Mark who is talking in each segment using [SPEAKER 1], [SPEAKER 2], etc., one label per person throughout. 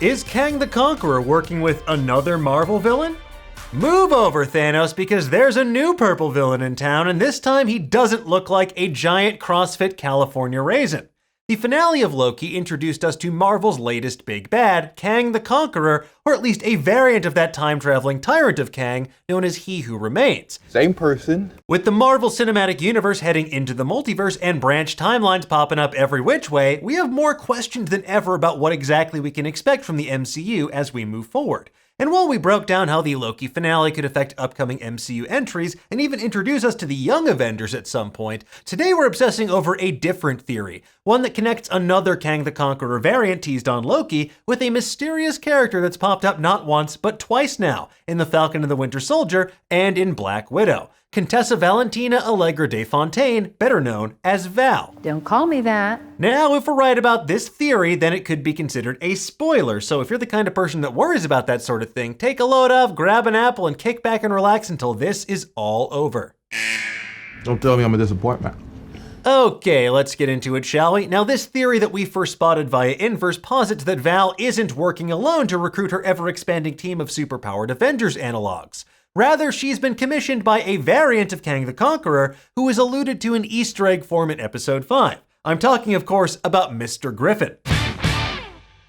[SPEAKER 1] Is Kang the Conqueror working with another Marvel villain? Move over, Thanos, because there's a new purple villain in town, and this time he doesn't look like a giant CrossFit California raisin. The finale of Loki introduced us to Marvel's latest big bad, Kang the Conqueror, or at least a variant of that time-traveling tyrant of Kang known as He Who Remains.
[SPEAKER 2] Same person.
[SPEAKER 1] With the Marvel Cinematic Universe heading into the multiverse and branch timelines popping up every which way, we have more questions than ever about what exactly we can expect from the MCU as we move forward. And while we broke down how the Loki finale could affect upcoming MCU entries and even introduce us to the Young Avengers at some point, today we're obsessing over a different theory, one that connects another Kang the Conqueror variant teased on Loki with a mysterious character that's popped up not once but twice now, in the Falcon and the Winter Soldier and in Black Widow. Contessa Valentina Allegra de Fontaine, better known as Val.
[SPEAKER 3] Don't call me that.
[SPEAKER 1] Now, if we're right about this theory, then it could be considered a spoiler, so if you're the kind of person that worries about that sort of thing, take a load off, grab an apple, and kick back and relax until this is all over.
[SPEAKER 2] Don't tell me I'm a disappointment.
[SPEAKER 1] Okay, let's get into it, shall we? Now, this theory that we first spotted via Inverse posits that Val isn't working alone to recruit her ever-expanding team of superpowered Avengers analogs. Rather, she's been commissioned by a variant of Kang the Conqueror, who is alluded to in Easter egg form in Episode 5. I'm talking, of course, about Mr. Griffin.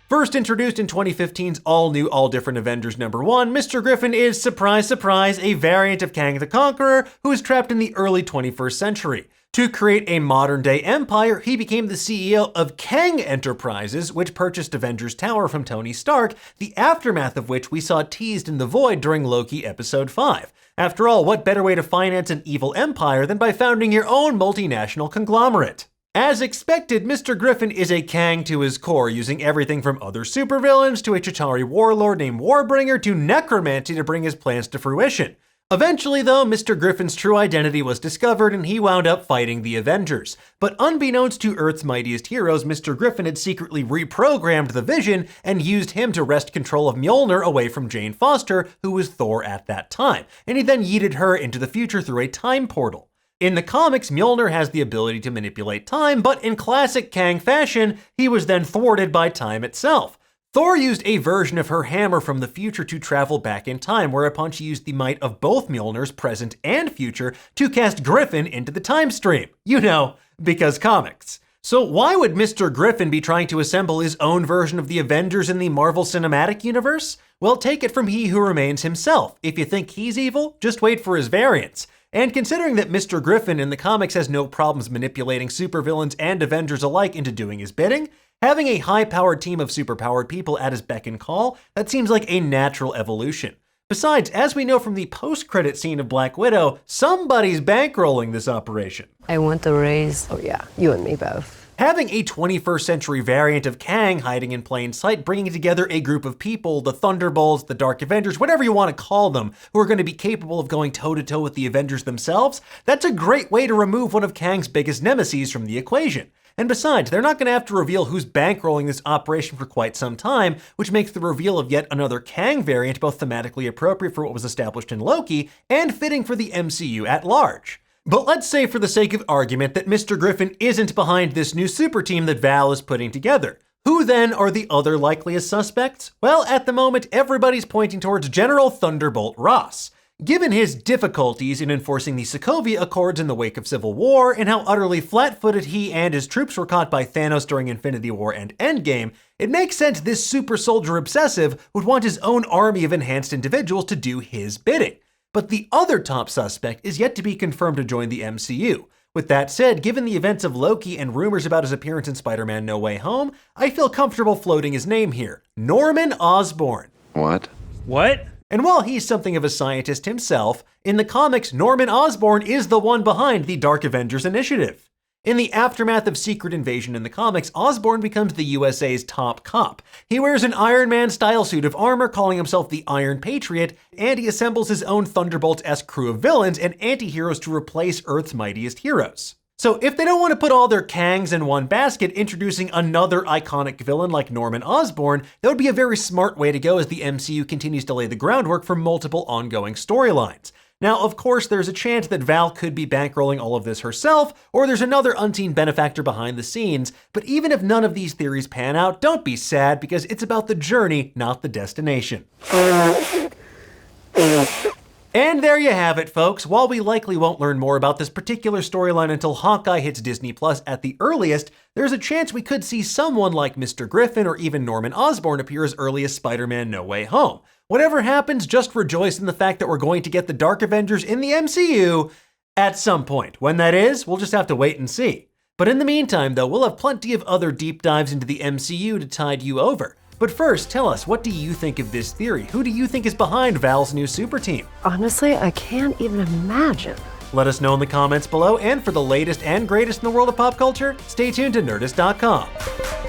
[SPEAKER 1] First introduced in 2015's all-new, all-different Avengers #1, Mr. Griffin is, surprise, surprise, a variant of Kang the Conqueror who is trapped in the early 21st century. To create a modern-day empire, he became the CEO of Kang Enterprises, which purchased Avengers Tower from Tony Stark, the aftermath of which we saw teased in The Void during Loki Episode 5. After all, what better way to finance an evil empire than by founding your own multinational conglomerate? As expected, Mr. Griffin is a Kang to his core, using everything from other supervillains to a Chitauri warlord named Warbringer to necromancy to bring his plans to fruition. Eventually, though, Mr. Griffin's true identity was discovered and he wound up fighting the Avengers. But unbeknownst to Earth's mightiest heroes, Mr. Griffin had secretly reprogrammed the Vision and used him to wrest control of Mjolnir away from Jane Foster, who was Thor at that time, and he then yeeted her into the future through a time portal. In the comics, Mjolnir has the ability to manipulate time, but in classic Kang fashion, he was then thwarted by time itself. Thor used a version of her hammer from the future to travel back in time, whereupon she used the might of both Mjolnirs, present and future, to cast Griffin into the time stream. You know, because comics. So why would Mr. Griffin be trying to assemble his own version of the Avengers in the Marvel Cinematic Universe? Well, take it from He Who Remains himself. If you think he's evil, just wait for his variants. And considering that Mr. Griffin in the comics has no problems manipulating supervillains and Avengers alike into doing his bidding, having a high-powered team of superpowered people at his beck and call, that seems like a natural evolution. Besides, as we know from the post-credit scene of Black Widow, somebody's bankrolling this operation.
[SPEAKER 4] I want the raise. Oh yeah, you and me both.
[SPEAKER 1] Having a 21st century variant of Kang hiding in plain sight, bringing together a group of people, the Thunderbolts, the Dark Avengers, whatever you want to call them, who are going to be capable of going toe-to-toe with the Avengers themselves, that's a great way to remove one of Kang's biggest nemeses from the equation. And besides, they're not going to have to reveal who's bankrolling this operation for quite some time, which makes the reveal of yet another Kang variant both thematically appropriate for what was established in Loki and fitting for the MCU at large. But let's say for the sake of argument that Mr. Griffin isn't behind this new super team that Val is putting together. Who then are the other likeliest suspects? Well, at the moment, everybody's pointing towards General Thunderbolt Ross. Given his difficulties in enforcing the Sokovia Accords in the wake of Civil War, and how utterly flat-footed he and his troops were caught by Thanos during Infinity War and Endgame, it makes sense this super soldier obsessive would want his own army of enhanced individuals to do his bidding. But the other top suspect is yet to be confirmed to join the MCU. With that said, given the events of Loki and rumors about his appearance in Spider-Man No Way Home, I feel comfortable floating his name here. Norman Osborn.
[SPEAKER 5] What?
[SPEAKER 1] And while he's something of a scientist himself, in the comics, Norman Osborn is the one behind the Dark Avengers initiative. In the aftermath of Secret Invasion in the comics, Osborn becomes the USA's top cop. He wears an Iron Man-style suit of armor, calling himself the Iron Patriot, and he assembles his own Thunderbolts-esque crew of villains and anti-heroes to replace Earth's mightiest heroes. So if they don't want to put all their Kangs in one basket, introducing another iconic villain like Norman Osborn, that would be a very smart way to go as the MCU continues to lay the groundwork for multiple ongoing storylines. Now, of course, there's a chance that Val could be bankrolling all of this herself, or there's another unseen benefactor behind the scenes, but even if none of these theories pan out, don't be sad, because it's about the journey, not the destination. And there you have it, folks. While we likely won't learn more about this particular storyline until Hawkeye hits Disney Plus at the earliest, there's a chance we could see someone like Mr. Griffin or even Norman Osborn appear as early as Spider-Man No Way Home. Whatever happens, just rejoice in the fact that we're going to get the Dark Avengers in the MCU at some point. When that is, we'll just have to wait and see. But in the meantime, though, we'll have plenty of other deep dives into the MCU to tide you over. But first, tell us, what do you think of this theory? Who do you think is behind Val's new super team?
[SPEAKER 4] Honestly, I can't even imagine.
[SPEAKER 1] Let us know in the comments below, and for the latest and greatest in the world of pop culture, stay tuned to Nerdist.com.